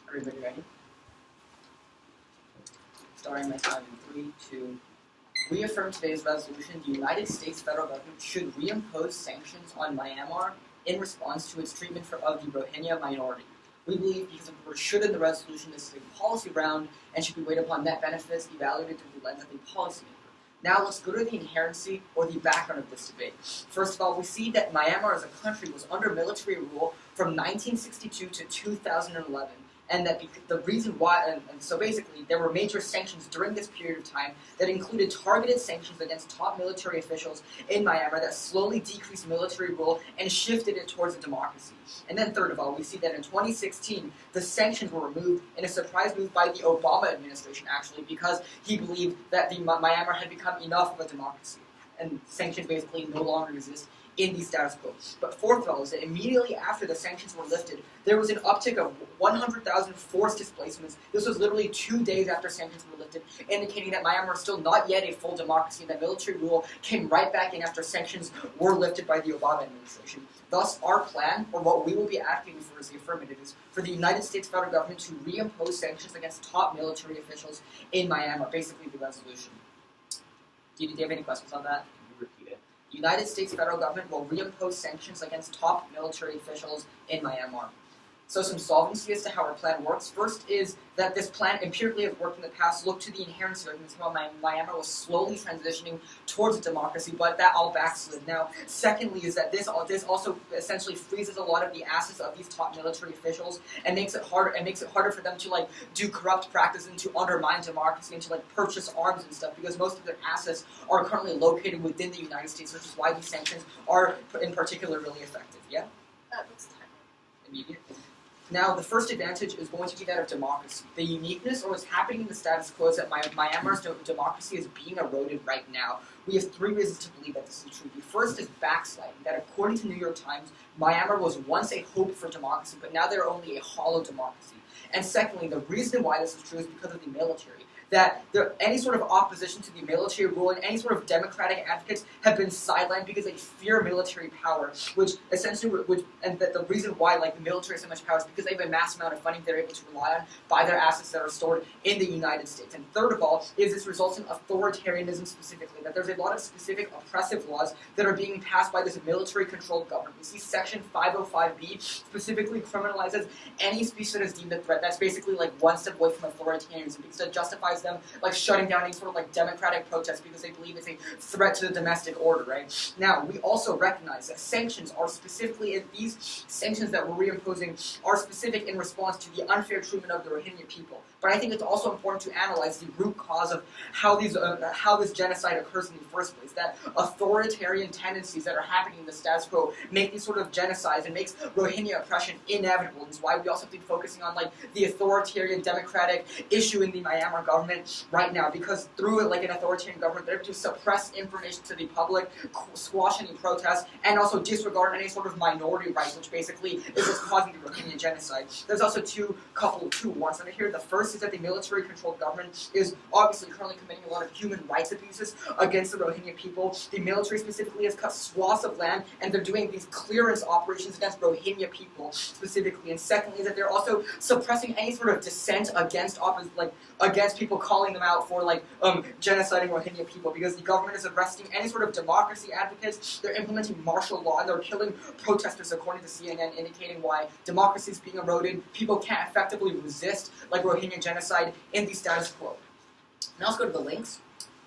Everybody ready? Starting my time in 3, 2. We affirm today's resolution. The United States federal government should reimpose sanctions on Myanmar in response to its treatment of the Rohingya minority. We believe, because of the word should in the resolution, this is a policy round and should be weighed upon net benefits evaluated through the lens of a policymaker. Now let's go to the inherency or the background of this debate. First of all, we see that Myanmar as a country was under military rule from 1962 to 2011. And that the reason why, and so basically, there were major sanctions during this period of time that included targeted sanctions against top military officials in Myanmar that slowly decreased military rule and shifted it towards a democracy. And then third of all, we see that in 2016, the sanctions were removed in a surprise move by the Obama administration, actually, because he believed that Myanmar had become enough of a democracy. And sanctions basically no longer exist in the status quo. But fourth of all is that immediately after the sanctions were lifted, there was an uptick of 100,000 forced displacements. This was literally 2 days after sanctions were lifted, indicating that Myanmar is still not yet a full democracy, and that military rule came right back in after sanctions were lifted by the Obama administration. Thus, our plan, or what we will be advocating for as the affirmative, is for the United States federal government to reimpose sanctions against top military officials in Myanmar, basically the resolution. Do you have any questions on that? Repeat it. United States federal government will reimpose sanctions against top military officials in Myanmar. So some solvency as to how our plan works. First is that this plan empirically has worked in the past. Look to the inherency arguments about Myanmar was slowly transitioning towards a democracy, but that all backslid. Now, secondly is that this also essentially freezes a lot of the assets of these top military officials and makes it harder for them to do corrupt practices and to undermine democracy and to purchase arms and stuff, because most of their assets are currently located within the United States, which is why these sanctions are in particular really effective. Yeah? What's the time? Immediate. Now, the first advantage is going to be that of democracy. The uniqueness, or what's happening in the status quo, is that Myanmar's democracy is being eroded right now. We have 3 reasons to believe that this is true. The first is backsliding, that according to New York Times, Myanmar was once a hope for democracy, but now they're only a hollow democracy. And secondly, the reason why this is true is because of the military. That any sort of opposition to the military rule and any sort of democratic advocates have been sidelined because they fear military power, and that the reason why the military has so much power is because they have a mass amount of funding they're able to rely on by their assets that are stored in the United States. And third of all is this results in authoritarianism specifically, that there's a lot of specific oppressive laws that are being passed by this military-controlled government. We see Section 505B specifically criminalizes any speech that is deemed a threat. That's basically one step away from authoritarianism, because it justifies them shutting down any sort of democratic protest because they believe it's a threat to the domestic order, right? Now, we also recognize that sanctions are specifically, these sanctions that we're reimposing are specific in response to the unfair treatment of the Rohingya people. But I think it's also important to analyze the root cause of how this genocide occurs in the first place. That authoritarian tendencies that are happening in the status quo make these sort of genocides and makes Rohingya oppression inevitable. And it's why we also have to be focusing on the authoritarian democratic issue in the Myanmar government right now, because through an authoritarian government, they're able to suppress information to the public, squash any protests, and also disregard any sort of minority rights, which basically is what's causing the Rohingya genocide. There's also two warnings under here. The first is that the military-controlled government is obviously currently committing a lot of human rights abuses against the Rohingya people. The military specifically has cut swaths of land, and they're doing these clearance operations against Rohingya people specifically. And secondly, is that they're also suppressing any sort of dissent against people calling them out for genociding Rohingya people, because the government is arresting any sort of democracy advocates. They're implementing martial law, and they're killing protesters, according to CNN, indicating why democracy is being eroded. People can't effectively resist Rohingya genocide in the status quo. Now let's go to the links.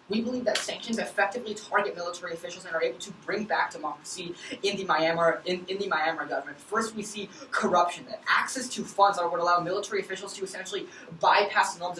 We believe that sanctions effectively target military officials and are able to bring back democracy in the Myanmar government. First, we see corruption. That access to funds are what allow military officials to essentially bypass the norms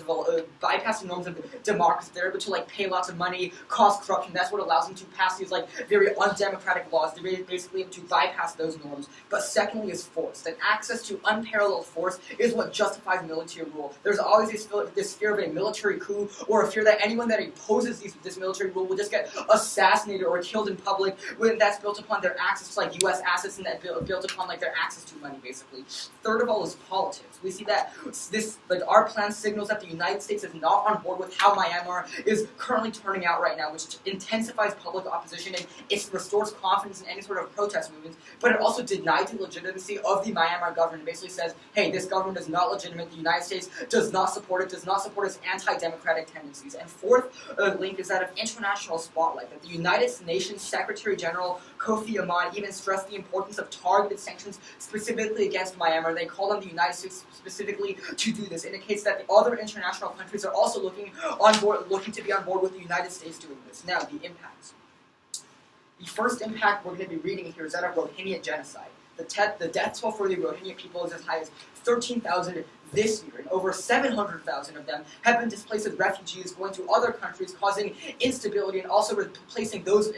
of democracy. They're able to pay lots of money, cause corruption. That's what allows them to pass these very undemocratic laws. They're basically able to bypass those norms. But secondly is force. That access to unparalleled force is what justifies military rule. There's always this fear of a military coup, or a fear that anyone that opposes this military rule will just get assassinated or killed in public when that's built upon their access to like U.S. assets and that built upon like their access to money, basically. Third of all is politics. We see that our plan signals that the United States is not on board with how Myanmar is currently turning out right now, which intensifies public opposition and it restores confidence in any sort of protest movements, but it also denies the legitimacy of the Myanmar government. It basically says, hey, this government is not legitimate, the United States does not support it, does not support its anti-democratic tendencies. And fourth link is that of international spotlight, that the United Nations Secretary General Kofi Annan even stressed the importance of targeted sanctions specifically against Myanmar. They call on the United States specifically to do this. It indicates that the other international countries are also looking to be on board with the United States doing this. Now, the impacts. The first impact we're going to be reading here is that of Rohingya genocide. The death toll for the Rohingya people is as high as 13,000 this year, and over 700,000 of them have been displaced as refugees going to other countries, causing instability and also replacing those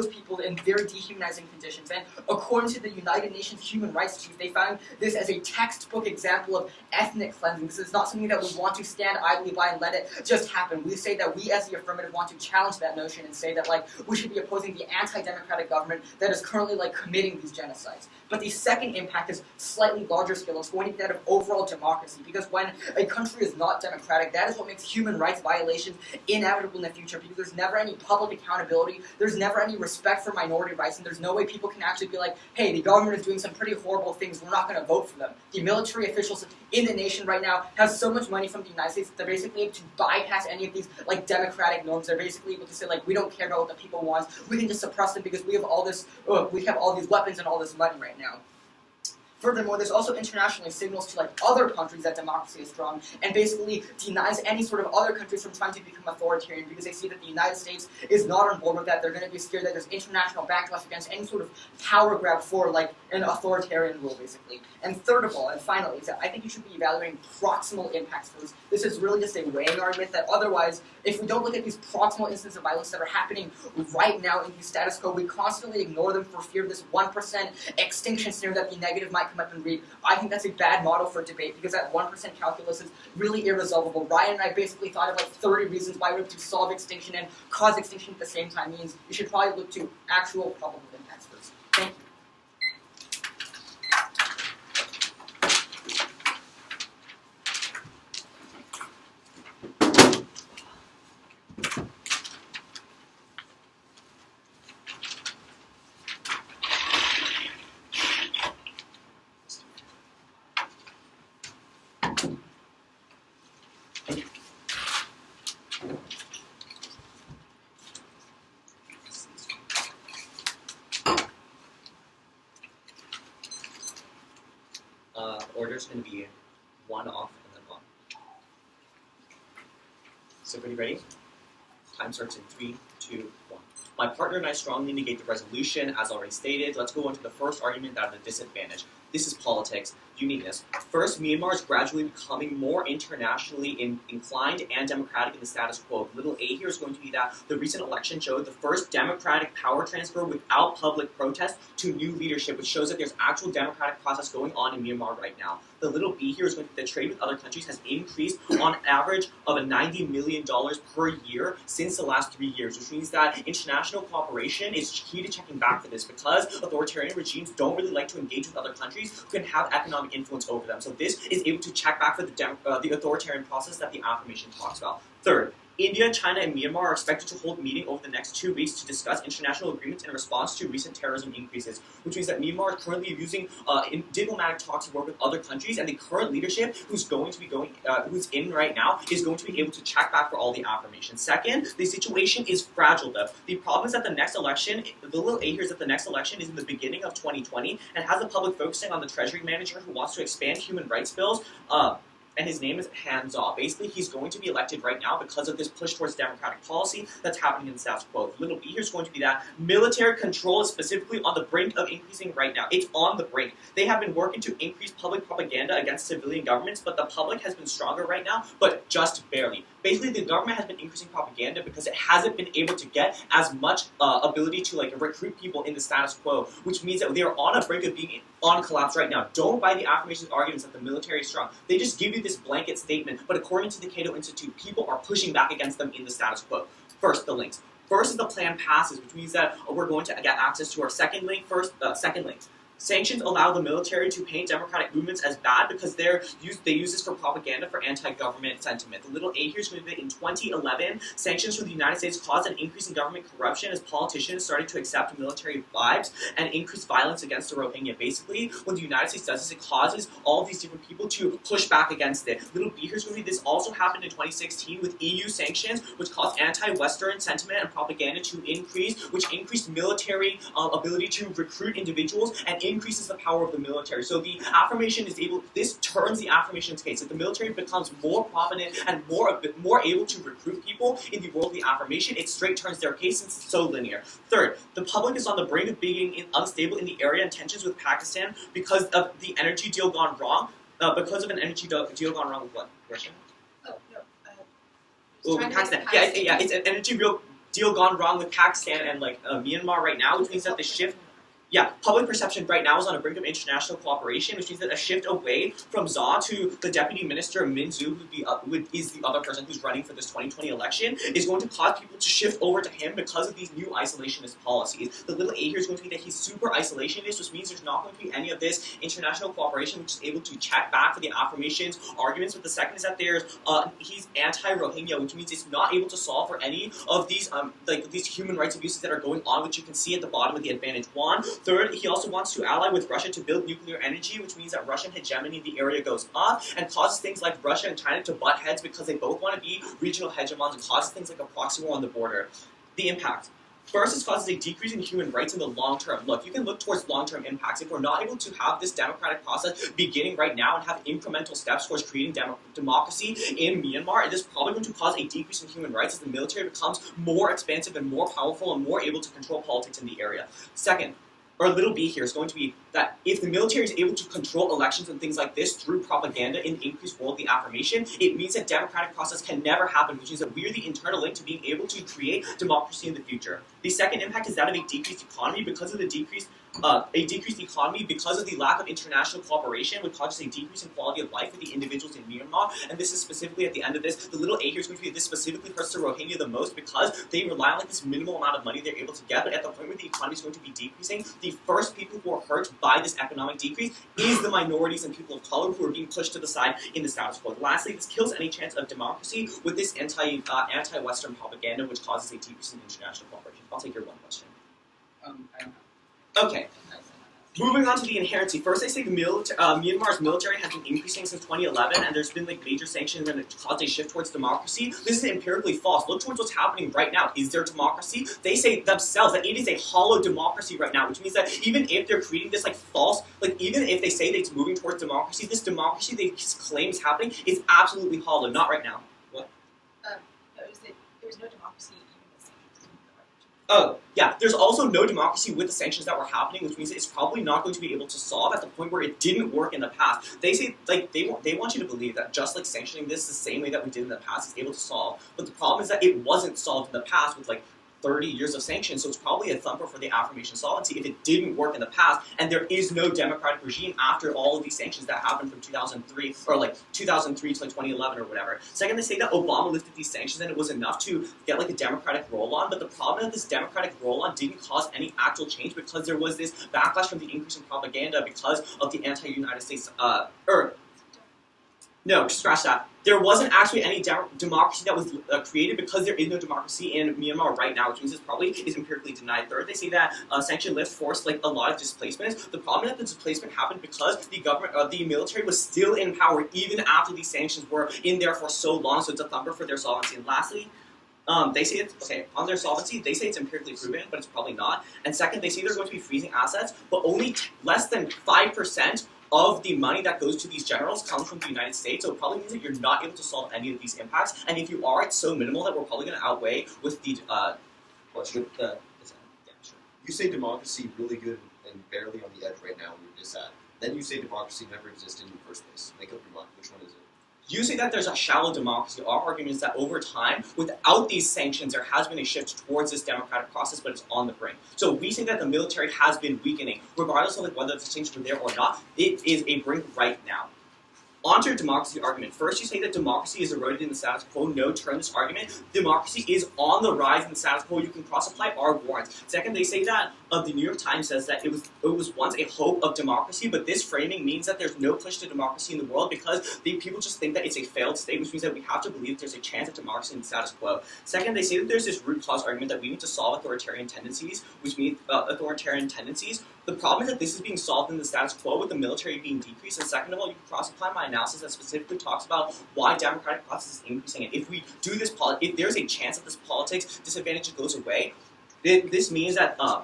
people in very dehumanizing conditions. And according to the United Nations Human Rights Chief, they found this as a textbook example of ethnic cleansing. This is not something that we want to stand idly by and let it just happen. We say that we as the affirmative want to challenge that notion and say that we should be opposing the anti-democratic government that is currently committing these genocides. But the second impact is slightly larger scale. It's going to be that of overall democracy, because when a country is not democratic, that is what makes human rights violations inevitable in the future, because there's never any public accountability, there's never any respect for minority rights, and there's no way people can actually be like, hey, the government is doing some pretty horrible things, we're not going to vote for them. The military officials in the nation right now have so much money from the United States that they're basically able to bypass any of these democratic norms. They're basically able to say we don't care about what the people want, we can just suppress them because we have all these weapons and all this money right now. Furthermore, there's also internationally signals to other countries that democracy is strong, and basically denies any sort of other countries from trying to become authoritarian, because they see that the United States is not on board with that. They're going to be scared that there's international backlash against any sort of power grab for an authoritarian rule, basically. And third of all, and finally, is that I think you should be evaluating proximal impacts for this. This is really just a weighing argument that otherwise, if we don't look at these proximal instances of violence that are happening right now in the status quo, we constantly ignore them for fear of this 1% extinction scenario that the negative might come up and read. I think that's a bad model for debate, because that 1% calculus is really irresolvable. Ryan and I basically thought of 30 reasons why we have to solve extinction and cause extinction at the same time means you should probably look to actual probable impacts first. Thank you. Order's going to be one off and then on. So everybody ready? Time starts in 3, 2, 1. My partner and I strongly negate the resolution, as already stated. Let's go on to the first argument that of the disadvantage. This is politics. Uniqueness. First, Myanmar is gradually becoming more internationally inclined and democratic in the status quo. Little A here is going to be that the recent election showed the first democratic power transfer without public protest to new leadership, which shows that there's actual democratic process going on in Myanmar right now. The little B here is going to be the trade with other countries has increased on average of $90 million per year since the last 3 years, which means that international cooperation is key to checking back for this, because authoritarian regimes don't really like to engage with other countries who can have economic influence over them. So this is able to check back for the authoritarian process that the affirmation talks about. Third, India, China, and Myanmar are expected to hold a meeting over the next 2 weeks to discuss international agreements in response to recent terrorism increases, which means that Myanmar is currently using in diplomatic talks to work with other countries, and the current leadership who's in right now is going to be able to check back for all the affirmations. Second, the situation is fragile though. The problem is that the next election, the little A here is that the next election is in the beginning of 2020 and has the public focusing on the Treasury manager who wants to expand human rights bills. And his name is hands-off. Basically, he's going to be elected right now because of this push towards democratic policy that's happening in the status quo. The little B here is going to be that military control is specifically on the brink of increasing right now. It's on the brink. They have been working to increase public propaganda against civilian governments, but the public has been stronger right now, but just barely. Basically, the government has been increasing propaganda because it hasn't been able to get as much ability to recruit people in the status quo, which means that they are on a brink of being on collapse right now. Don't buy the affirmations arguments that the military is strong. They just give you this blanket statement, but according to the Cato Institute, people are pushing back against them in the status quo. First, the links. First is the plan passes, which means that we're going to get access to our second link. Second link. Sanctions allow the military to paint democratic movements as bad because they use this for propaganda for anti-government sentiment. The little A here is going to be that in 2011, sanctions from the United States caused an increase in government corruption as politicians started to accept military bribes and increase violence against the Rohingya. Basically, when the United States does this, it causes all of these different people to push back against it. Little B here is going to be this also happened in 2016 with EU sanctions, which caused anti-Western sentiment and propaganda to increase, which increased military ability to recruit individuals and increases the power of the military. So the affirmation is this turns the affirmation's case. If the military becomes more prominent and more able to recruit people in the world of the affirmation, it straight turns their case since it's so linear. Third, the public is on the brink of being unstable in the area and tensions with Pakistan because of the energy deal gone wrong. Because of an energy deal gone wrong with what? Russia? Oh, no. With Pakistan. Yeah, it's an energy deal gone wrong with Pakistan and Myanmar right now, which means that the shift. Yeah, public perception right now is on a brink of international cooperation, which means that a shift away from Zha to the Deputy Minister Min Zhu, who is the other person who's running for this 2020 election, is going to cause people to shift over to him because of these new isolationist policies. The little A here is going to be that he's super isolationist, which means there's not going to be any of this international cooperation, which is able to check back for the affirmations arguments. But the second is that he's anti-Rohingya, which means it's not able to solve for any of these these human rights abuses that are going on, which you can see at the bottom of the Advantage 1. Third, he also wants to ally with Russia to build nuclear energy, which means that Russian hegemony in the area goes up and causes things like Russia and China to butt heads because they both want to be regional hegemons and causes things like a proxy war on the border. The impact. First, it causes a decrease in human rights in the long term. Look, you can look towards long-term impacts. If we're not able to have this democratic process beginning right now and have incremental steps towards creating democracy in Myanmar, it is probably going to cause a decrease in human rights as the military becomes more expansive and more powerful and more able to control politics in the area. Second, or little b here is going to be that if the military is able to control elections and things like this through propaganda in the increased world of the affirmation, it means that democratic process can never happen, which means that we're the internal link to being able to create democracy in the future. The second impact is that of a decreased economy because of the decreased economy because of the lack of international cooperation, which causes a decrease in quality of life for the individuals in Myanmar. And this is specifically at the end of this. The little A here is going to be this specifically hurts the Rohingya the most because they rely on this minimal amount of money they're able to get. But at the point where the economy is going to be decreasing, the first people who are hurt by this economic decrease is the minorities and people of color who are being pushed to the side in the status quo. Lastly, this kills any chance of democracy with this anti-Western propaganda, which causes a decrease in international cooperation. I'll take your one question. I don't know. Okay. Moving on to the inherency. First, they say the Myanmar's military has been increasing since 2011, and there's been major sanctions and it caused a shift towards democracy. This is empirically false. Look towards what's happening right now. Is there democracy? They say themselves that it is a hollow democracy right now, which means that even if they're creating this false, even if they say that it's moving towards democracy, this democracy they claim is happening is absolutely hollow. Not right now. What? No, there's no democracy. Oh, yeah, there's also no democracy with the sanctions that were happening, which means it's probably not going to be able to solve at the point where it didn't work in the past. They say, they want you to believe that just like sanctioning this the same way that we did in the past is able to solve. But the problem is that it wasn't solved in the past with 30 years of sanctions, so it's probably a thumper for the affirmation solvency if it didn't work in the past, and there is no democratic regime after all of these sanctions that happened from 2003, or 2003 to 2011 or whatever. Second, they say that Obama lifted these sanctions and it was enough to get a democratic roll-on, but the problem is this democratic roll-on didn't cause any actual change because there was this backlash from the increase in propaganda because of the anti-United States, no, scratch that. There wasn't actually any democracy that was created because there is no democracy in Myanmar right now, which means it probably is empirically denied. Third, they say that sanction lift forced a lot of displacements. The problem is that the displacement happened because the government, the military was still in power even after these sanctions were in there for so long, so it's a thumper for their solvency. And lastly, they say it's, okay, on their solvency, they say it's empirically proven, but it's probably not. And second, they say they're going to be freezing assets, but only less than 5% of the money that goes to these generals comes from the United States, so it probably means that you're not able to solve any of these impacts. And if you are, it's so minimal that we're probably going to outweigh with the sure. You say democracy really good and barely on the edge right now, and you're just at. Then you say democracy never existed in the first place. Make up your mind. Which one is it? You say that there's a shallow democracy. Our argument is that over time, without these sanctions, there has been a shift towards this democratic process, but it's on the brink. So we think that the military has been weakening, regardless of whether the sanctions were there or not. It is a brink right now. On to your democracy argument. First, you say that democracy is eroded in the status quo. No, turn this argument. Democracy is on the rise in the status quo. You can cross-apply our warrants. Second, they say that the New York Times says that it was once a hope of democracy, but this framing means that there's no push to democracy in the world because people just think that it's a failed state, which means that we have to believe that there's a chance of democracy in the status quo. Second, they say that there's this root cause argument that we need to solve authoritarian tendencies, which means The problem is that this is being solved in the status quo with the military being decreased. And second of all, you can cross-apply my analysis that specifically talks about why democratic process is increasing. And if we do this, if there's a chance that this politics disadvantage goes away, this means that the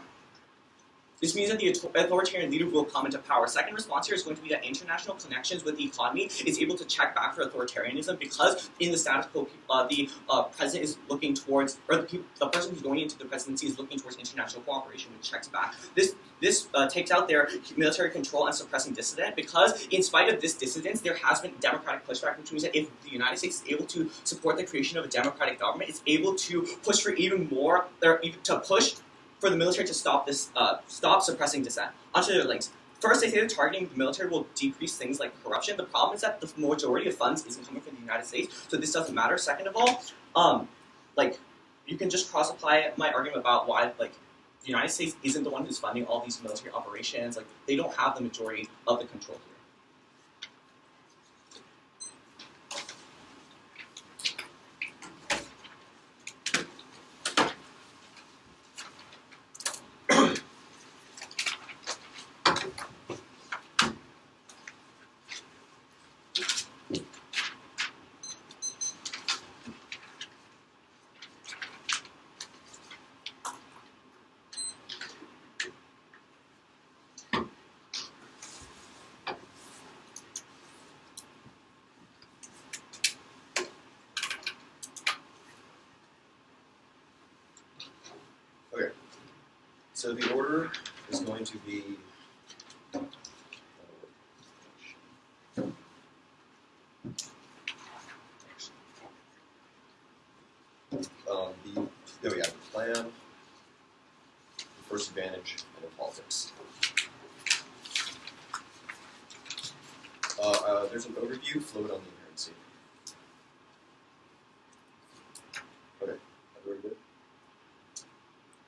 authoritarian leader will come into power. Second response here is going to be that international connections with the economy is able to check back for authoritarianism because in the status quo, the president is looking towards, or the person who's going into the presidency is looking towards international cooperation, which checks back. This takes out their military control and suppressing dissident because in spite of this dissidence, there has been democratic pushback, which means that if the United States is able to support the creation of a democratic government, it's able to push for even more, or even to push for the military to stop suppressing dissent. Onto their links. First, they say that targeting the military will decrease things like corruption. The problem is that the majority of funds isn't coming from the United States, so this doesn't matter. Second of all, you can just cross-apply my argument about why, the United States isn't the one who's funding all these military operations. They don't have the majority of the control here. So the order is going to be the plan, the first advantage, and the politics. There's an overview float on the inherency. Okay, very good.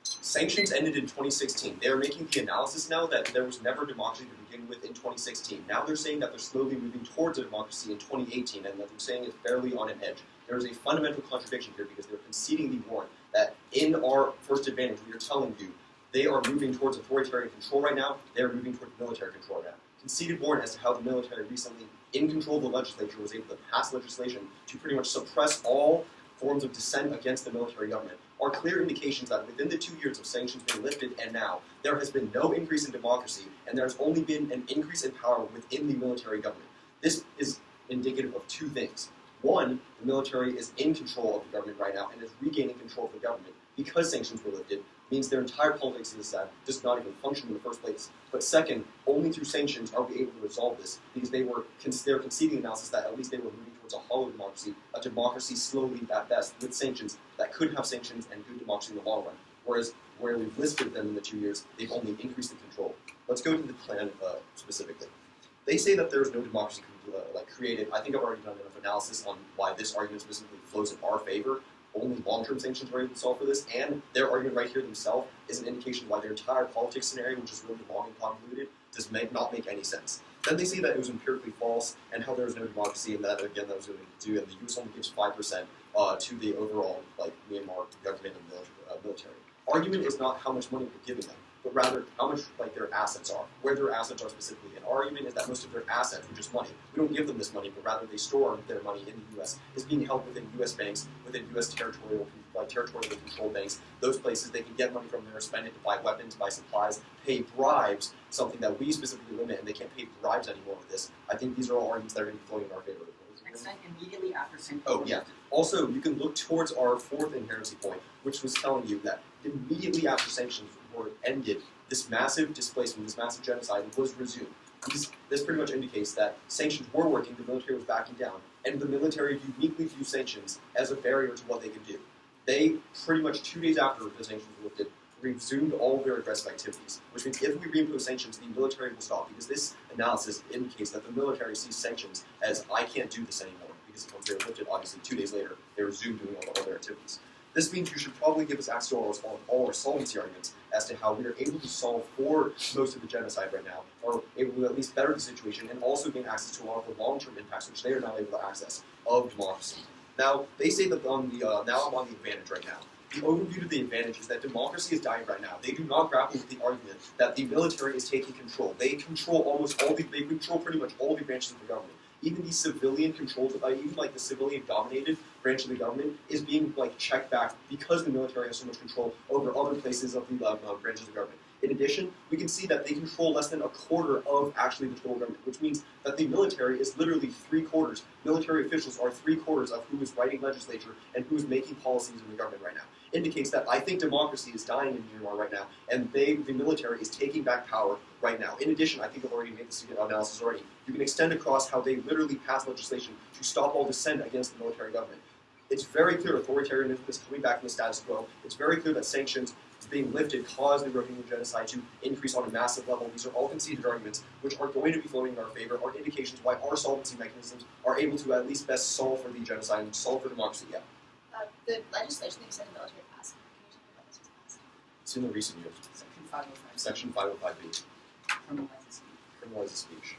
Sanctions ended in 2016. They are making the analysis now that there was never democracy to begin with in 2016. Now they're saying that they're slowly moving towards a democracy in 2018, and that they're saying it's barely on an edge. There is a fundamental contradiction here because they're conceding the warrant that in our first advantage, we are telling you they are moving towards authoritarian control right now. They are moving towards military control right now. Conceded warrant as to how the military recently, in control of the legislature, was able to pass legislation to pretty much suppress all forms of dissent against the military government are clear indications that within the 2 years of sanctions being lifted and now, there has been no increase in democracy, and there's only been an increase in power within the military government. This is indicative of two things. One, the military is in control of the government right now and is regaining control of the government because sanctions were lifted, means their entire politics does not even function in the first place. But second, only through sanctions are we able to resolve this because they're conceding analysis that at least they were moving towards a hollow democracy, a democracy slowly at best with sanctions that could have sanctions and good democracy in the long run. Whereas where we've listed them in the 2 years, they've only increased the control. Let's go to the plan specifically. They say that there is no democracy created. I think I've already done enough analysis on why this argument specifically flows in our favor. Only long-term sanctions are able to solve for this, and their argument right here themselves is an indication why their entire politics scenario, which is really long and convoluted, does not make any sense. Then they say that it was empirically false, and how there was no democracy, and that, again, that was really to do, and the U.S. only gives 5% to the overall, Myanmar government and military. Argument is not how much money we're giving them, but rather how much their assets are, where their assets are specifically. And our argument is that most of their assets, which is money, we don't give them this money, but rather they store their money in the U.S., is being held within U.S. banks, within U.S. territorially controlled banks. Those places they can get money from there, spend it to buy weapons, buy supplies, pay bribes, something that we specifically limit, and they can't pay bribes anymore with this. I think these are all arguments that are going to be flowing in our favor. Immediately after sanctions. Oh, yeah. Also, you can look towards our fourth inherency point, which was telling you that immediately after sanctions were ended, this massive displacement, this massive genocide was resumed. This pretty much indicates that sanctions were working, the military was backing down, and the military uniquely view sanctions as a barrier to what they could do. They, pretty much 2 days after the sanctions were lifted, resumed all their aggressive activities, which means if we reimpose sanctions, the military will stop, because this analysis indicates that the military sees sanctions as, I can't do this anymore, because once they were lifted, obviously 2 days later, they resumed doing all their activities. This means you should probably give us access to all our solvency arguments as to how we are able to solve for most of the genocide right now, or able to at least better the situation, and also gain access to a lot of the long-term impacts, which they are now able to access, of democracy. Now, they say that now I'm on the advantage right now. The overview to the advantage is that democracy is dying right now. They do not grapple with the argument that the military is taking control. They control they control pretty much all the branches of the government. Even the civilian controlled, even like the civilian dominated branch of the government is being like checked back because the military has so much control over other places of the branches of the government. In addition, we can see that they control less than a quarter of actually the total government, which means that the military is literally 3/4. Military officials are 3/4 of who is writing legislature and who is making policies in the government right now. Indicates that I think democracy is dying in Myanmar right now, and the military is taking back power right now. In addition, I think I've already made this analysis already. You can extend across how they literally pass legislation to stop all dissent against the military government. It's very clear authoritarianism is coming back from the status quo. It's very clear that sanctions being lifted caused the Rohingya genocide to increase on a massive level. These are all conceded arguments which are going to be flowing in our favor, are indications why our solvency mechanisms are able to at least best solve for the genocide and solve for democracy. Yeah. The legislation that you said the military passed, can you tell me about this was passed? It's in the recent years. Section 505. Section 505B. Criminalizes speech.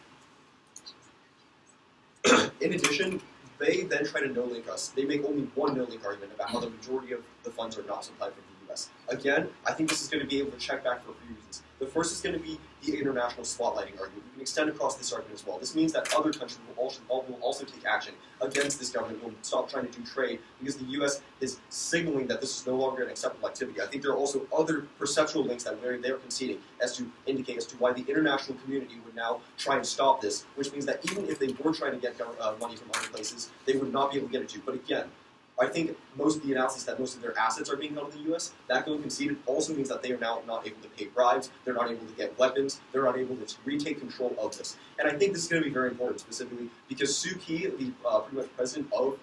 Criminalizes speech. In addition, they then try to no-link us. They make only one no-link argument about how the majority of the funds are not supplied from the U.S. Again, I think this is going to be able to check back for a few reasons. The first is going to be the international spotlighting argument. We can extend across this argument as well. This means that other countries will also take action against this government, will stop trying to do trade, because the U.S. is signaling that this is no longer an acceptable activity. I think there are also other perceptual links that they're conceding as to indicate as to why the international community would now try and stop this, which means that even if they were trying to get money from other places, they would not be able to get it to. But again, I think most of the analysis that most of their assets are being held in the U.S., that going conceded also means that they are now not able to pay bribes, they're not able to get weapons, they're not able to retake control of this. And I think this is going to be very important, specifically because Suu Kyi, the pretty much president of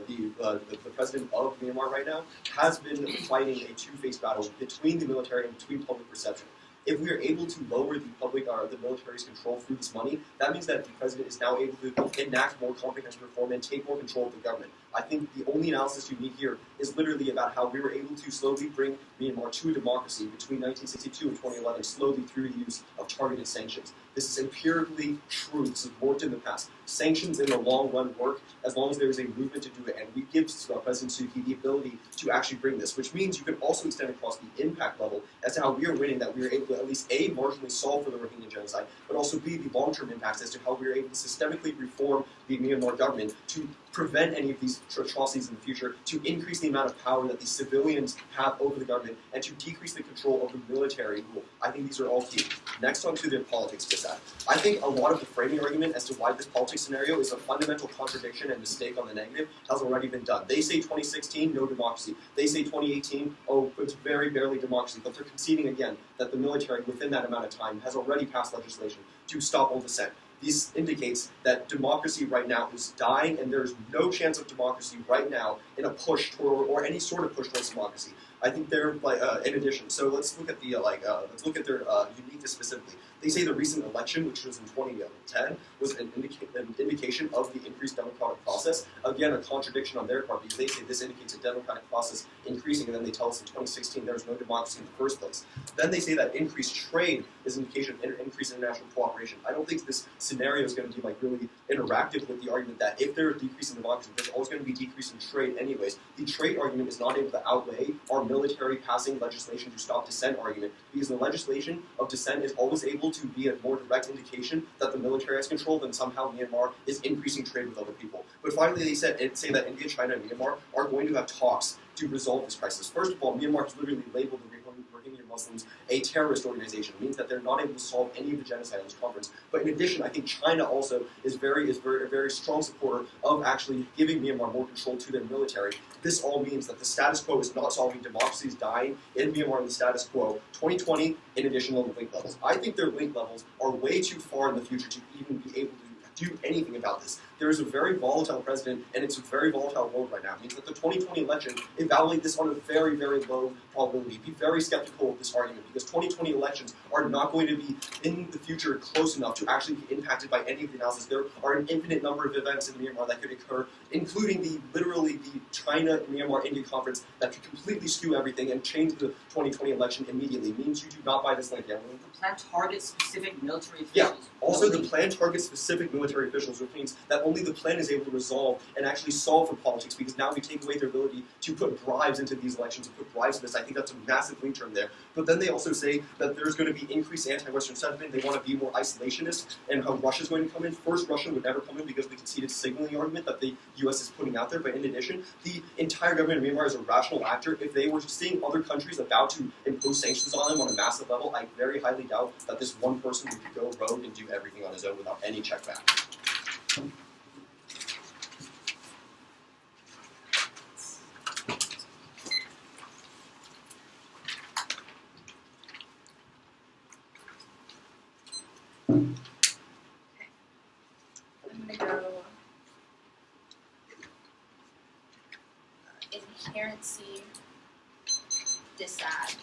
the president of Myanmar right now, has been fighting a two-faced battle between the military and between public perception. If we are able to lower the military's control through this money, that means that the president is now able to enact more comprehensive reform and take more control of the government. I think the only analysis you need here is literally about how we were able to slowly bring Myanmar to a democracy between 1962 and 2011, slowly through the use of targeted sanctions. This is empirically true. This has worked in the past. Sanctions in the long run work as long as there is a movement to do it, and we give President Suu Kyi the ability to actually bring this, which means you can also extend across the impact level as to how we are winning, that we are able to at least A, marginally solve for the Rohingya genocide, but also B, the long-term impacts as to how we are able to systemically reform the Myanmar government to prevent any of these atrocities in the future, to increase the amount of power that the civilians have over the government, and to decrease the control of the military rule. I think these are all key. Next on to the politics to that. I think a lot of the framing argument as to why this politics scenario is a fundamental contradiction and mistake on the negative has already been done. They say 2016, no democracy. They say 2018, oh, it's very barely democracy. But they're conceding again that the military, within that amount of time, has already passed legislation to stop all dissent. This indicates that democracy right now is dying, and there's no chance of democracy right now in a push toward, or any sort of push towards democracy. I think they're in addition. So let's look at the let's look at their uniqueness specifically. They say the recent election, which was in 2010, was an indication of the increased democratic process. Again, a contradiction on their part, because they say this indicates a democratic process increasing, and then they tell us in 2016 there was no democracy in the first place. Then they say that increased trade is an indication of increased international cooperation. I don't think this scenario is going to be really interactive with the argument that if there's a decrease in democracy, there's always going to be a decrease in trade anyways. The trade argument is not able to outweigh our military passing legislation to stop dissent argument, because the legislation of dissent is always able to be a more direct indication that the military has control than somehow Myanmar is increasing trade with other people. But finally, they say that India, China, and Myanmar are going to have talks to resolve this crisis. First of all, Myanmar has literally labeled the Rohingya Muslims a terrorist organization. It means that they're not able to solve any of the genocide in this conference. But in addition, I think China also is a very strong supporter of actually giving Myanmar more control to their military. This all means that the status quo is not solving. Democracy is dying in Myanmar in the status quo. 2020, in addition on the link levels. I think their link levels are way too far in the future to even be able to do anything about this. There is a very volatile president, and it's a very volatile world right now. It means that the 2020 election, evaluate this on a very low probability. Be very skeptical of this argument, because 2020 elections are not going to be, in the future, close enough to actually be impacted by any of the analysis. There are an infinite number of events in Myanmar that could occur, including literally the China-Myanmar-India conference that could completely skew everything and change the 2020 election immediately. It means you do not buy this link, Emily. The plan targets specific military officials. Yeah. Also, the plan targets specific military officials, which means that only the plan is able to resolve and actually solve for politics, because now we take away their ability to put bribes into these elections and put bribes into this. I think that's a massive link term there. But then they also say that there's going to be increased anti-Western sentiment. They want to be more isolationist, and how Russia's going to come in. First, Russia would never come in because we conceded signaling argument that the U.S. is putting out there. But in addition, the entire government of Myanmar is a rational actor. If they were seeing other countries about to impose sanctions on them on a massive level, I very highly doubt that this one person would go rogue and do everything on his own without any check back. I'm going to go inherency, disadvantage.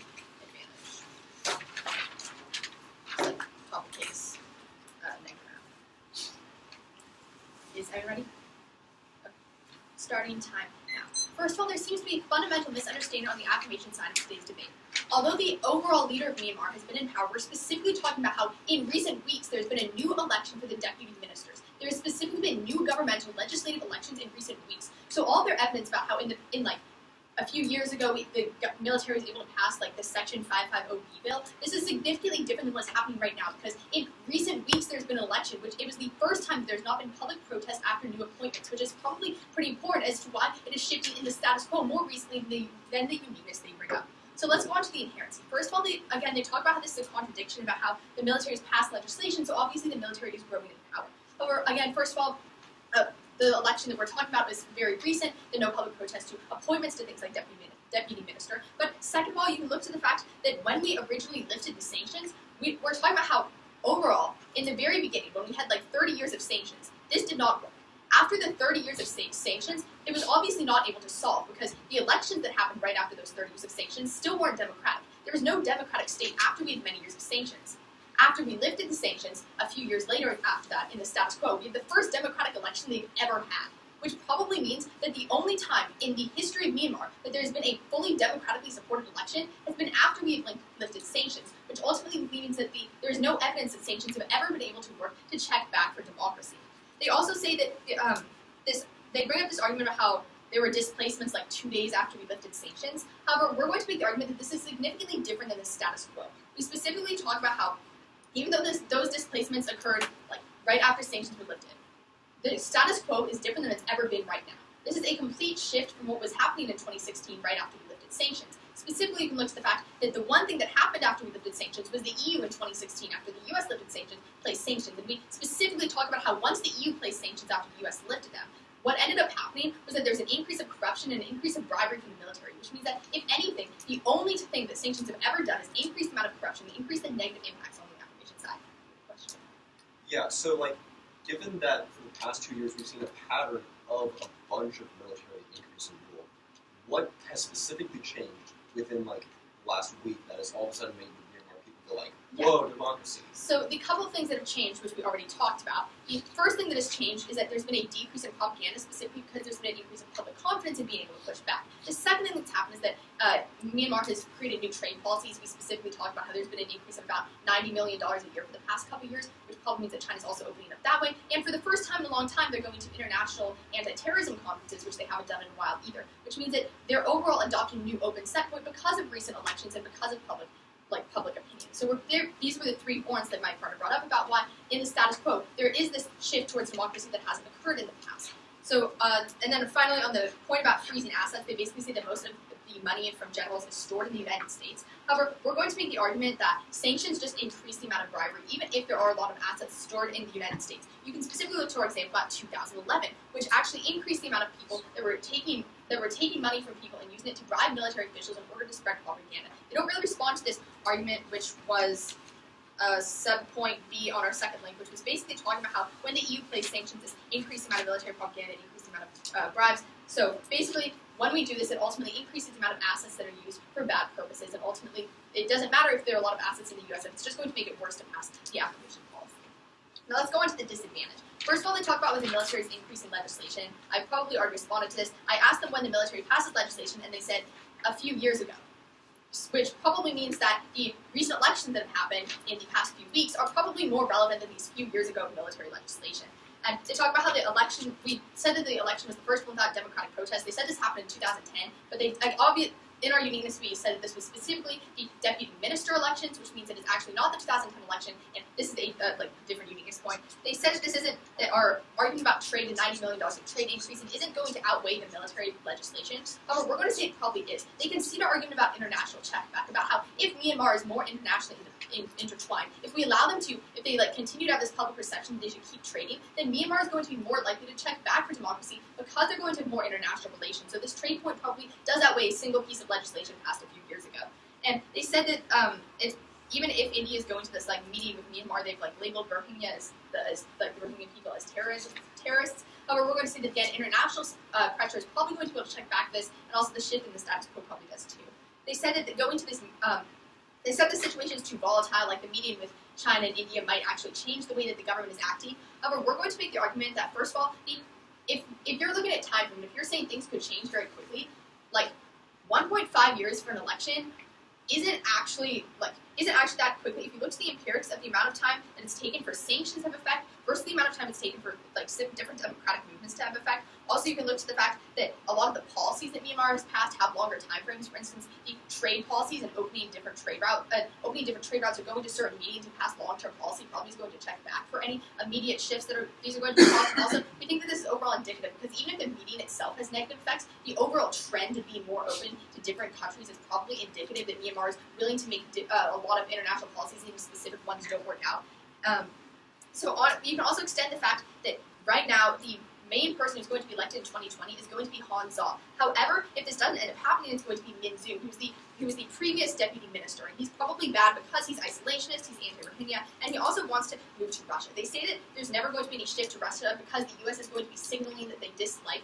It's like top case, negative. Is everyone ready? Okay. Starting time now. First of all, there seems to be a fundamental misunderstanding on the affirmation side of today's debate. Although the overall leader of Myanmar has been in power, we're specifically talking about how in recent weeks there's been a new election for the deputy ministers. There has specifically been new governmental legislative elections in recent weeks. So all their evidence about how in a few years ago the military was able to pass like the Section 550B bill, this is significantly different than what's happening right now, because in recent weeks there's been an election, which it was the first time that there's not been public protest after new appointments, which is probably pretty important as to why it is shifting in the status quo more recently than the uniqueness they bring up. So let's go on to the inherency. First of all, they talk about how this is a contradiction about how the military has passed legislation, so obviously the military is growing in power. However, again, first of all, the election that we're talking about is very recent. There are no public protests to appointments to things like deputy minister. But second of all, you can look to the fact that when we originally lifted the sanctions, we're talking about how overall, in the very beginning, when we had like 30 years of sanctions, this did not work. After the 30 years of sanctions, it was obviously not able to solve, because the elections that happened right after those 30 years of sanctions still weren't democratic. There was no democratic state after we had many years of sanctions. After we lifted the sanctions, a few years later after that, in the status quo, we had the first democratic election they've ever had, which probably means that the only time in the history of Myanmar that there's been a fully democratically supported election has been after we've lifted sanctions, which ultimately means that there is no evidence that sanctions have ever been able to work to check back for democracy. They also say that they bring up this argument about how there were displacements like 2 days after we lifted sanctions. However, we're going to make the argument that this is significantly different than the status quo. We specifically talk about how even though those displacements occurred like right after sanctions were lifted, the status quo is different than it's ever been right now. This is a complete shift from what was happening in 2016 right after we lifted sanctions. Specifically, you can look to the fact that the one thing that happened after we lifted sanctions was the EU in 2016, after the US lifted sanctions, placed sanctions. And we specifically talk about how once the EU placed sanctions after the US lifted them, what ended up happening was that there's an increase of corruption and an increase of bribery from the military, which means that, if anything, the only thing that sanctions have ever done is increase the amount of corruption, increase the negative impacts on the affirmation side. Question? Yeah, so, given that for the past 2 years we've seen a pattern of a bunch of military increase in rule, what has specifically changed within, the last week that has all of a sudden made the Myanmar people go whoa, democracy? So the couple of things that have changed, which we already talked about, the first thing that has changed is that there's been a decrease in propaganda, specifically because there's been an increase in public confidence in being able to push back. The second thing that's happened is that Myanmar has created new trade policies. We specifically talked about how there's been an increase of about $90 million a year for the past couple of years, which probably means that China's also opening up that way. And for the first time in a long time, they're going to international anti-terrorism conferences, which they haven't done in a while either, which means that they're overall adopting a new open set point because of recent elections and because of public opinion. So these were the 3 points that my partner brought up about why, in the status quo, there is this shift towards democracy that hasn't occurred in the past. So, and then finally, on the point about freezing assets, they basically say that most of the money from generals is stored in the United States. However, we're going to make the argument that sanctions just increase the amount of bribery, even if there are a lot of assets stored in the United States. You can specifically look to our example about 2011, which actually increased the amount of people that were taking money from people and using it to bribe military officials in order to spread propaganda. They don't really respond to this argument, which was sub-point B on our second link, which was basically talking about how when the EU placed sanctions, this increased the amount of military propaganda, increased the amount of bribes. So basically, when we do this, it ultimately increases the amount of assets that are used for bad purposes, and ultimately, it doesn't matter if there are a lot of assets in the U.S., it's just going to make it worse to pass the affirmation policy. Now let's go on to the disadvantage. First of all, they talk about with the military's increasing legislation. I probably already responded to this. I asked them when the military passes legislation, and they said a few years ago, which probably means that the recent elections that have happened in the past few weeks are probably more relevant than these few years ago military legislation. And they talk about how the election, we said that the election was the first one without democratic protest. They said this happened in 2010, but they, in our uniqueness, we said that this was specifically the deputy minister elections, which means that it's actually not the 2010 election, and this is a different uniqueness point. They said that this isn't, that our argument about trade and $90 million of trade increasing isn't going to outweigh the military legislation. However, we're going to say it probably is. They concede our argument about international check back, about how if Myanmar is more internationally intertwined, if we allow them to, if they continue to have this public perception that they should keep trading, then Myanmar is going to be more likely to check back for democracy because they're going to have more international relations. So this trade point probably does outweigh a single piece of legislation passed a few years ago. And they said that even if India is going to this meeting with Myanmar, they've labeled Rohingya as the Rohingya people as terrorists. However, we're going to see that again, international pressure is probably going to be able to check back this, and also the shift in the status quo probably does too. They said that going to this, they said the situation is too volatile, like the meeting with China and India might actually change the way that the government is acting. However, we're going to make the argument that first of all, if you're looking at time frame, if you're saying things could change very quickly, 1.5 years for an election isn't actually that quickly. If you look to the empirics of the amount of time that it's taken for sanctions to have effect versus the amount of time it's taken for different democratic movements to have effect. Also, you can look to the fact that a lot of the policies that Myanmar has passed have longer time frames. For instance, the trade policies and opening different trade routes are going to certain meetings to pass long-term policy. Probably is going to check back for any immediate shifts these are going to be caused. Also, we think that this is overall indicative because even if the meeting itself has negative effects, the overall trend of being more open to different countries is probably indicative that Myanmar is willing to make a lot of international policies, even specific ones don't work out. You can also extend the fact that right now the main person who's going to be elected in 2020 is going to be Han Zha. However, if this doesn't end up happening, it's going to be Min Zhu, who was the previous deputy minister, and he's probably bad because he's isolationist, he's anti-Rohingya, and he also wants to move to Russia. They say that there's never going to be any shift to Russia because the U.S. is going to be signaling that they dislike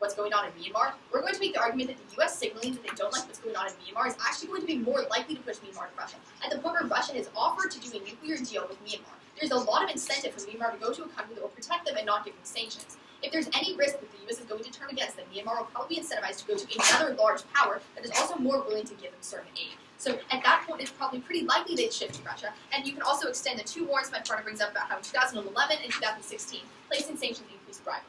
what's going on in Myanmar. We're going to make the argument that the U.S. signaling that they don't like what's going on in Myanmar is actually going to be more likely to push Myanmar to Russia. At the point where Russia has offered to do a nuclear deal with Myanmar, there's a lot of incentive for Myanmar to go to a country that will protect them and not give them sanctions. If there's any risk that the U.S. is going to turn against them, Myanmar will probably be incentivized to go to another large power that is also more willing to give them certain aid. So at that point, it's probably pretty likely they'd shift to Russia. And you can also extend the two warrants my partner brings up about how in 2011 and 2016, placing sanctions increased bribery.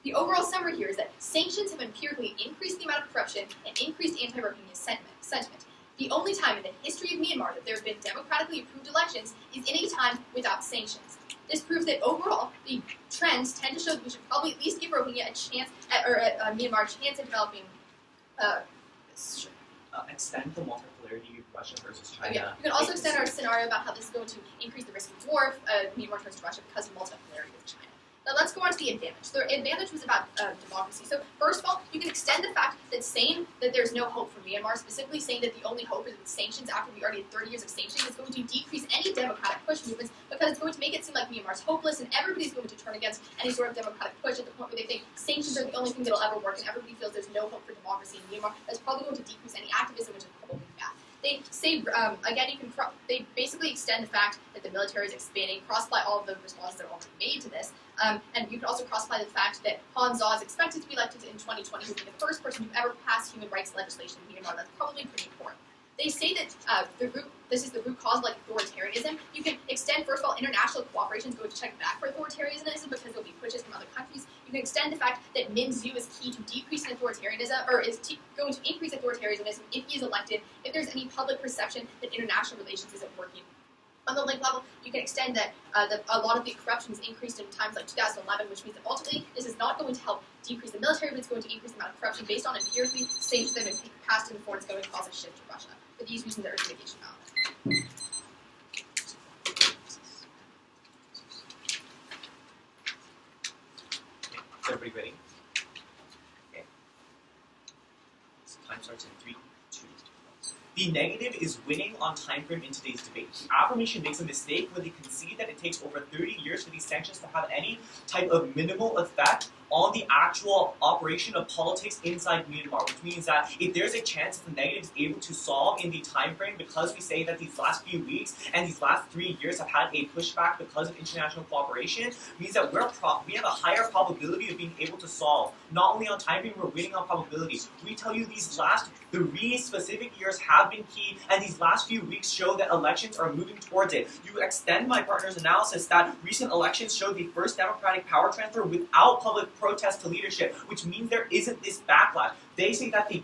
The overall summary here is that sanctions have empirically increased the amount of corruption and increased anti-Rohingya sentiment. The only time in the history of Myanmar that there have been democratically approved elections is in a time without sanctions. This proves that overall, the trends tend to show that we should probably at least give Rohingya a chance, Myanmar a chance at developing. Extend the multipolarity of Russia versus China. Yeah. You can also extend our scenario about how this is going to increase the risk of war if Myanmar turns to Russia because of multipolarity with China. Now let's go on to the advantage. The advantage was about democracy. So first of all, you can extend the fact that saying that there's no hope for Myanmar, specifically saying that the only hope is with sanctions after we already had 30 years of sanctions, is going to decrease any democratic push movements because it's going to make it seem like Myanmar's hopeless and everybody's going to turn against any sort of democratic push at the point where they think sanctions are the only thing that will ever work and everybody feels there's no hope for democracy in Myanmar. That's probably going to decrease any activism, which is probably bad. They say, again, they basically extend the fact that the military is expanding, cross-apply all of the responses that are already made to this, and you can also cross-apply the fact that Han Zha is expected to be elected in 2020, who will be the first person to ever pass human rights legislation in Myanmar. That's probably pretty important. They say that this is the root cause of authoritarianism. You can extend, first of all, international cooperation is going to check back for authoritarianism because there'll be pushes from other countries. You can extend the fact that Min Zhu is key to decreasing authoritarianism, or is going to increase authoritarianism if he is elected, if there's any public perception that international relations isn't working. On the link level, you can extend that a lot of the corruption is increased in times like 2011, which means that ultimately this is not going to help decrease the military, but it's going to increase the amount of corruption based on empirically sanctions that have been passed in the foreign. It's going to cause a shift to Russia. For these reasons, there is mitigation valid. Is everybody ready? Okay. So time starts in 3, 2, 1. The negative is winning on time frame in today's debate. The affirmation makes a mistake when they concede that it takes over 30 years for these sanctions to have any type of minimal effect on the actual operation of politics inside Myanmar, which means that if there's a chance that the negative is able to solve in the time frame because we say that these last few weeks and these last 3 years have had a pushback because of international cooperation, means that we have a higher probability of being able to solve. Not only on time frame, we're winning on probability. We tell you these last 3 specific years have been key, and these last few weeks show that elections are moving towards it. You extend my partner's analysis that recent elections showed the first democratic power transfer without public protest to leadership, which means there isn't this backlash. They say that the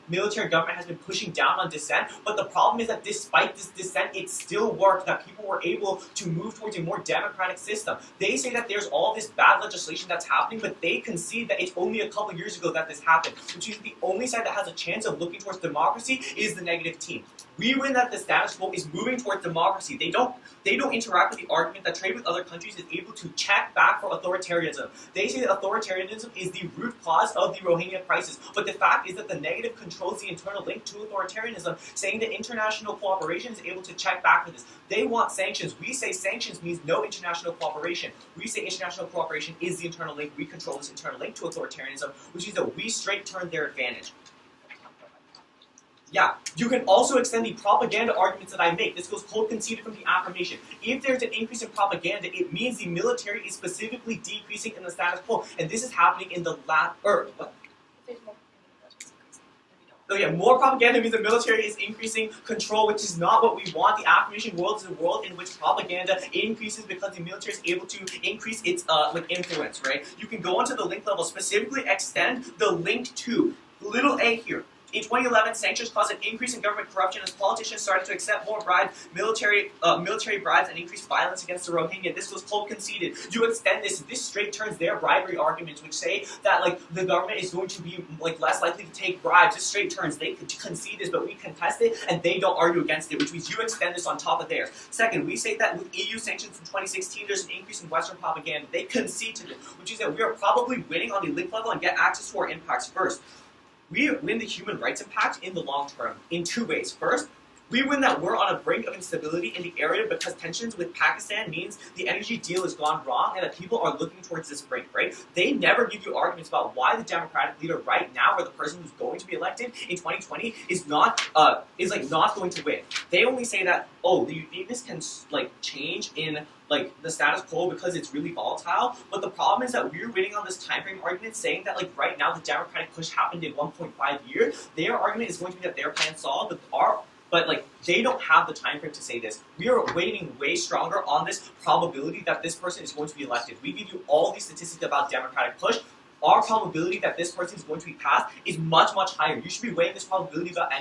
military government has been pushing down on dissent, but the problem is that despite this dissent, it still worked, that people were able to move towards a more democratic system. They say that there's all this bad legislation that's happening, but they concede that it's only a couple years ago that this happened, which means the only side that has a chance of looking towards democracy is the negative team. We win that the status quo is moving towards democracy. They don't interact with the argument that trade with other countries is able to check back for authoritarianism. They say that authoritarianism is the root cause of the Rohingya crisis. But the fact is that the negative controls the internal link to authoritarianism, saying that international cooperation is able to check back for this. They want sanctions. We say sanctions means no international cooperation. We say international cooperation is the internal link. We control this internal link to authoritarianism, which means that we straight turn their advantage. Yeah, you can also extend the propaganda arguments that I make. This goes cold conceded from the affirmation. If there's an increase in propaganda, it means the military is specifically decreasing in the status quo. And this is happening in the what? Oh yeah, more propaganda means the military is increasing control, which is not what we want. The affirmation world is a world in which propaganda increases because the military is able to increase its influence, right? You can go onto the link level, specifically extend the link to little a here. In 2011, sanctions caused an increase in government corruption as politicians started to accept more military bribes and increased violence against the Rohingya. This was cold conceded. You extend this straight turns their bribery arguments, which say that the government is going to be less likely to take bribes. This straight turns. They concede this, but we contest it, and they don't argue against it, which means you extend this on top of theirs. Second, we say that with EU sanctions in 2016, there's an increase in Western propaganda. They concede to this, which is that we are probably winning on the link level and get access to our impacts first. We win the human rights impact in the long term in 2 ways. First, we win that we're on a brink of instability in the area because tensions with Pakistan means the energy deal has gone wrong and that people are looking towards this brink, right? They never give you arguments about why the Democratic leader right now, or the person who's going to be elected in 2020, is not going to win. They only say that, oh, the uniqueness can change in the status quo because it's really volatile, but the problem is that we're winning on this time frame argument, saying that right now the Democratic push happened in 1.5 years. Their argument is going to be that their plan solved, but they don't have the time frame to say this. We are weighting way stronger on this probability that this person is going to be elected. We give you all these statistics about Democratic push. Our probability that this person is going to be passed is much, much higher. You should be weighing this probability about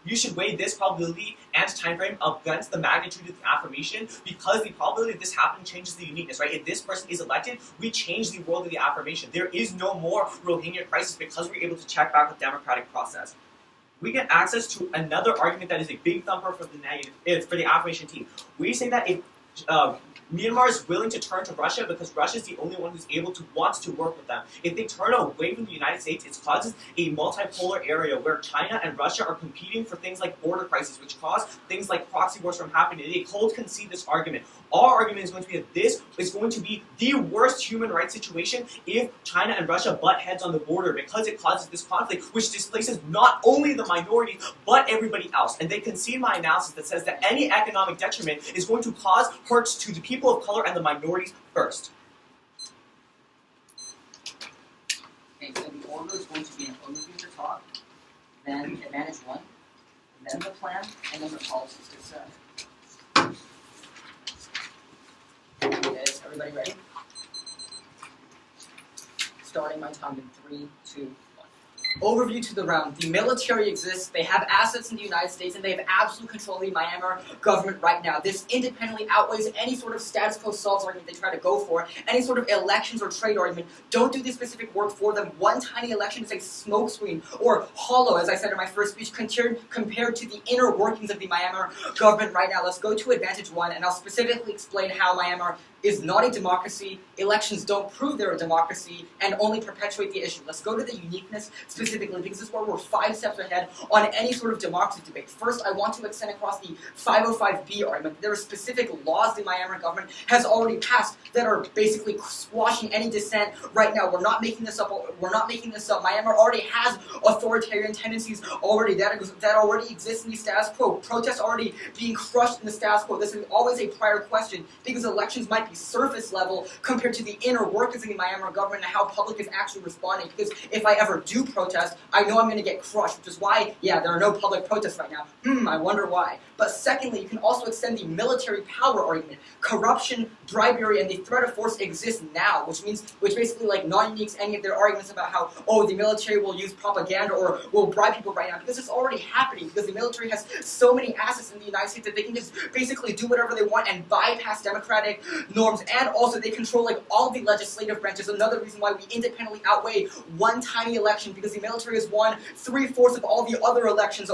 you should weigh this probability and time frame against the magnitude of the affirmation, because the probability of this happening changes the uniqueness, right? If this person is elected, we change the world of the affirmation. There is no more Rohingya crisis because we're able to check back with democratic process. We get access to another argument that is a big thumper for the affirmation team. We say that if Myanmar is willing to turn to Russia because Russia is the only one who's wants to work with them. If they turn away from the United States, it causes a multipolar area where China and Russia are competing for things like border crises, which cause things like proxy wars from happening. They cold concede this argument. Our argument is going to be that this is going to be the worst human rights situation if China and Russia butt heads on the border, because it causes this conflict, which displaces not only the minority, but everybody else. And they concede my analysis that says that any economic detriment is going to cause hurts to the people of color and the minorities first. Okay, so the order is going to be an overview at the top, then advantage 1, then the plan, and then the policies to set. Okay, is everybody ready? Starting my time in 3, 2, 1. Overview to the round. The military exists, they have assets in the United States, and they have absolute control of the Myanmar government right now. This independently outweighs any sort of status quo solves argument they try to go for, any sort of elections or trade argument. Don't do the specific work for them. One tiny election is a smokescreen, or hollow, as I said in my first speech, compared to the inner workings of the Myanmar government right now. Let's go to Advantage 1, and I'll specifically explain how Myanmar is not a democracy, elections don't prove they're a democracy, and only perpetuate the issue. Let's go to the uniqueness specifically, because this is where we're 5 steps ahead on any sort of democracy debate. First, I want to extend across the 505B argument. There are specific laws the Myanmar government has already passed that are basically squashing any dissent right now. We're not making this up. Myanmar already has authoritarian tendencies already. That already exists in the status quo. Protests already being crushed in the status quo. This is always a prior question, because elections might be surface level compared to the inner workings of the Myanmar government and how public is actually responding. Because if I ever do protest, I know I'm going to get crushed, which is why, yeah, there are no public protests right now. I wonder why. But secondly, you can also extend the military power argument. Corruption, bribery, and the threat of force exist now, which basically like non-uniques any of their arguments about how, oh, the military will use propaganda or will bribe people right now, because it's already happening, because the military has so many assets in the United States that they can just basically do whatever they want and bypass democratic norms, and also they control like all the legislative branches. Another reason why we independently outweigh one tiny election, because the military has won 3/4 of all the other elections.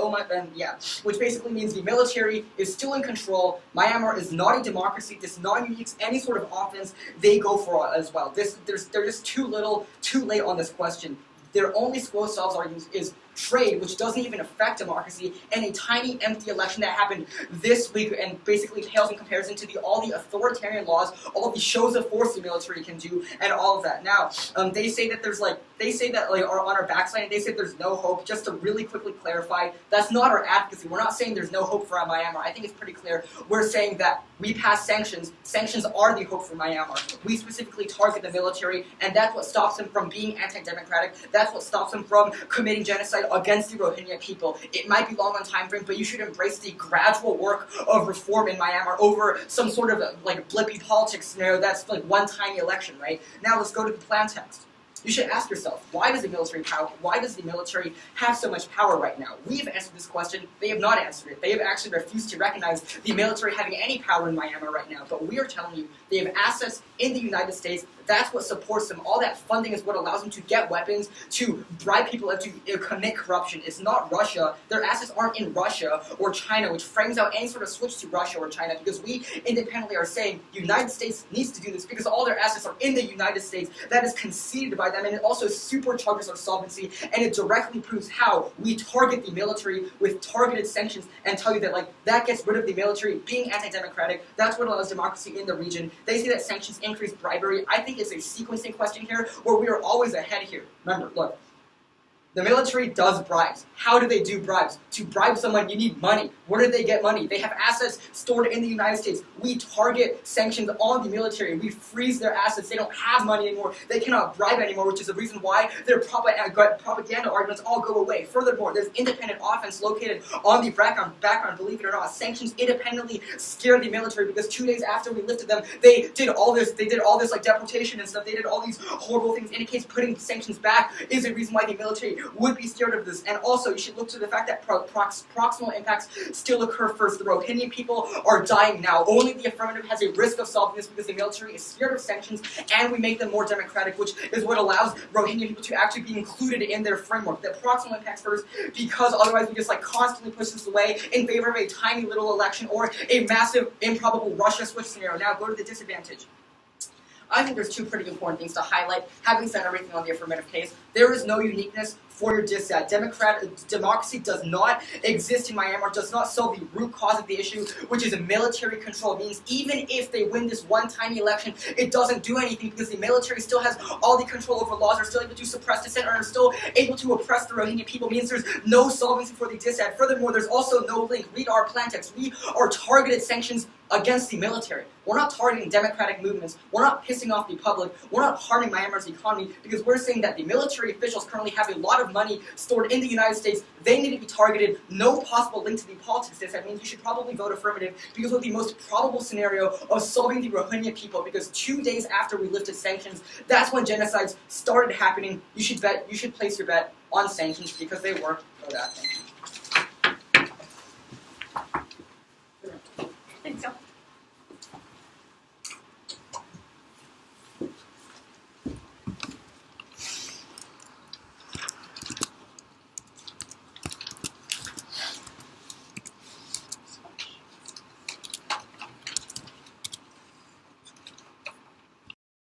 Which basically means the military is still in control. Myanmar is not a democracy. This non-uniques any sort of offense they go for as well. They're just too little, too late on this question. Their only squo solves argument is trade, which doesn't even affect democracy, and a tiny empty election that happened this week and basically pales in comparison to all the authoritarian laws, all the shows of force the military can do, and all of that. Now, they say that are on our backside, and they say there's no hope. Just to really quickly clarify, that's not our advocacy. We're not saying there's no hope for Myanmar. I think it's pretty clear. We're saying that we pass sanctions. Sanctions are the hope for Myanmar. We specifically target the military, and that's what stops them from being anti-democratic. That's what stops them from committing genocide against the Rohingya people. It might be long on time frame, but you should embrace the gradual work of reform in Myanmar over some sort of like blippy politics scenario that's like one tiny election, right? Now let's go to the plan text. You should ask yourself, why does the military have so much power right now? We have answered this question. They have not answered it. They have actually refused to recognize the military having any power in Myanmar right now. But we are telling you, they have assets in the United States. That's what supports them. All that funding is what allows them to get weapons, to bribe people, and to commit corruption. It's not Russia. Their assets aren't in Russia or China, which frames out any sort of switch to Russia or China, because we independently are saying the United States needs to do this because all their assets are in the United States. That is conceded by them, and it also supercharges our solvency, and it directly proves how we target the military with targeted sanctions and tell you that that gets rid of the military being anti-democratic. That's what allows democracy in the region. They say that sanctions increase bribery. I think it's a sequencing question here where we are always ahead here. Remember, look. The military does bribes. How do they do bribes? To bribe someone, you need money. Where do they get money? They have assets stored in the United States. We target sanctions on the military. We freeze their assets. They don't have money anymore. They cannot bribe anymore, which is the reason why their propaganda arguments all go away. Furthermore, there's independent offense located on the background, believe it or not. Sanctions independently scare the military because 2 days after we lifted them, they did all this like deportation and stuff. They did all these horrible things. Indicates putting sanctions back is a reason why the military would be scared of this. And also, you should look to the fact that proximal impacts still occur first. The Rohingya people are dying now. Only the affirmative has a risk of solving this because the military is scared of sanctions, and we make them more democratic, which is what allows Rohingya people to actually be included in their framework. The proximal impacts first, because otherwise we just constantly push this away in favor of a tiny little election or a massive improbable Russia switch scenario. Now go to the disadvantage. I think there's two pretty important things to highlight. Having said everything on the affirmative case, there is no uniqueness for your dissent. Democracy does not exist in Myanmar, does not solve the root cause of the issue, which is military control. It means even if they win this one tiny election, it doesn't do anything because the military still has all the control over laws, are still able to suppress dissent, and are still able to oppress the Rohingya people. It means there's no solvency for the dissent. Furthermore, there's also no link. Read our plan text. We are targeted sanctions against the military. We're not targeting democratic movements. We're not pissing off the public. We're not harming Myanmar's economy because we're saying that the military officials currently have a lot of money stored in the United States. They need to be targeted. No possible link to the politics. That means you should probably vote affirmative because of the most probable scenario of solving the Rohingya people. Because 2 days after we lifted sanctions, that's when genocides started happening. You should place your bet on sanctions because they work for that.